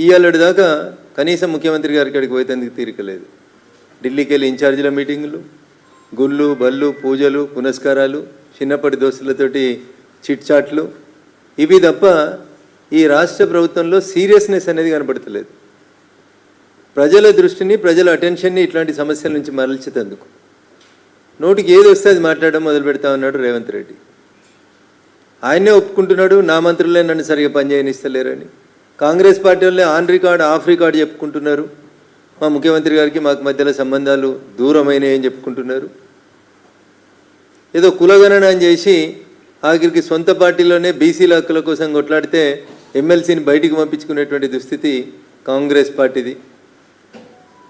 ఇవాళ దాకా కనీసం ముఖ్యమంత్రి గారికి అక్కడికి పోయేందుకు తీరికలేదు. ఢిల్లీకి వెళ్ళి ఇన్ఛార్జీల మీటింగులు, గుళ్ళు బళ్ళు పూజలు పునస్కారాలు, చిన్నప్పటి దోస్తులతోటి చిట్ చాట్లు, ఇవి తప్ప ఈ రాష్ట్ర ప్రభుత్వంలో సీరియస్నెస్ అనేది కనబడతలేదు. ప్రజల దృష్టిని ప్రజల అటెన్షన్ని ఇట్లాంటి సమస్యల నుంచి మరల్చేందుకు నోటికి ఏది వస్తే అది మాట్లాడడం మొదలు పెడతా ఉన్నాడు రేవంత్ రెడ్డి. ఆయనే ఒప్పుకుంటున్నాడు నా మంత్రులే నన్ను సరిగా పనిచేయనిస్తలేరని. కాంగ్రెస్ పార్టీ వాళ్ళే ఆన్ రికార్డ్ ఆఫ్ రికార్డ్ చెప్పుకుంటున్నారు. మా ముఖ్యమంత్రి గారికి మాకు మధ్యలో సంబంధాలు దూరమైనాయని చెప్పుకుంటున్నారు. ఏదో కులగణన అని చేసి ఆఖరికి సొంత పార్టీలోనే బీసీల హక్కుల కోసం కొట్లాడితే ఎమ్మెల్సీని బయటికి పంపించుకునేటువంటి దుస్థితి కాంగ్రెస్ పార్టీది.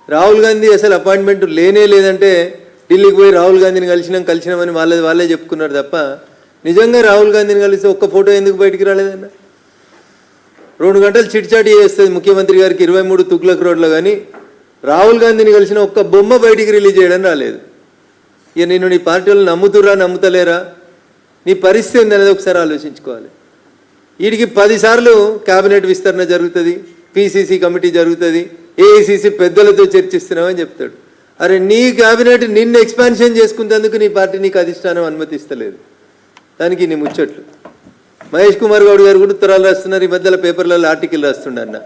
రాహుల్ గాంధీ అసలు అపాయింట్మెంట్ లేనే లేదంటే ఢిల్లీకి పోయి రాహుల్ గాంధీని కలిసినామని వాళ్ళే చెప్పుకున్నారు తప్ప నిజంగా రాహుల్ గాంధీని కలిసి ఒక్క ఫోటో ఎందుకు బయటికి రాలేదన్న? 2 గంటలు చిట్చాటి చేస్తుంది ముఖ్యమంత్రి గారికి 23 తుగ్లక్ రోడ్లో, కానీ రాహుల్ గాంధీని కలిసిన ఒక్క బొమ్మ బయటికి రిలీజ్ చేయడం రాలేదు. ఇక నేను నీ పార్టీ వాళ్ళు నమ్ముతురా నమ్ముతలేరా, నీ పరిస్థితి ఏందనేది ఒకసారి ఆలోచించుకోవాలి. వీడికి 10 సార్లు క్యాబినెట్ విస్తరణ జరుగుతుంది, పిసిసి కమిటీ జరుగుతుంది, ఏఐసిసి పెద్దలతో చర్చిస్తున్నామని చెప్తాడు. అరే నీ క్యాబినెట్ నిన్ను ఎక్స్పాన్షన్ చేసుకునేందుకు నీ పార్టీ నీకు అధిష్టానం అనుమతిస్తలేదు. దానికి నీ ముచ్చట్లు. మహేష్ కుమార్ గౌడ్ గారు కూడా ఉత్తరాలు రాస్తున్నారు, ఈ మధ్యలో పేపర్లలో ఆర్టికల్ రాస్తుండన్న.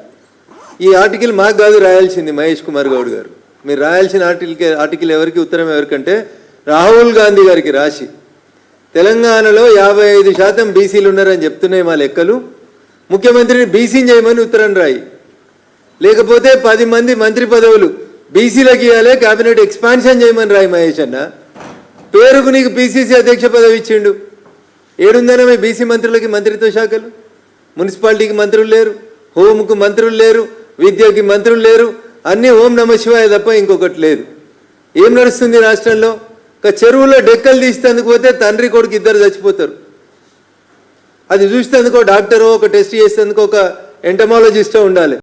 ఈ ఆర్టికల్ మాకు కాదు రాయాల్సింది మహేష్ కుమార్ గౌడ్ గారు. మీరు రాయాల్సిన ఆర్టికల్ ఎవరికి, ఉత్తరం ఎవరికంటే రాహుల్ గాంధీ గారికి రాసి తెలంగాణలో 55% బీసీలు ఉన్నారని చెప్తున్నాయి మా లెక్కలు, ముఖ్యమంత్రిని బీసీని చేయమని ఉత్తరం రాయి, లేకపోతే 10 మంది మంత్రి పదవులు బీసీలకు ఇవ్వాలి, క్యాబినెట్ ఎక్స్పాన్షన్ చేయమని రాయి. మహేష్ అన్న పేరుకు నీకు పిసిసి అధ్యక్ష పదవి ఇచ్చిండు, ఏడుందనే మీ బీసీ మంత్రులకి మంత్రిత్వ శాఖలు, మున్సిపాలిటీకి మంత్రులు లేరు, హోంకు మంత్రులు లేరు, విద్యకి మంత్రులు లేరు, అన్నీ ఓం నమ శివాయ తప్ప ఇంకొకటి లేదు. ఏం నడుస్తుంది రాష్ట్రంలో? ఒక చెరువులో డెక్కలు తీసేందుకు పోతే తండ్రి కొడుకు ఇద్దరు చచ్చిపోతారు. అది చూసేందుకు డాక్టరో ఒక టెస్ట్ చేసేందుకు ఒక ఎంటమాలజిస్టో ఉండాలి.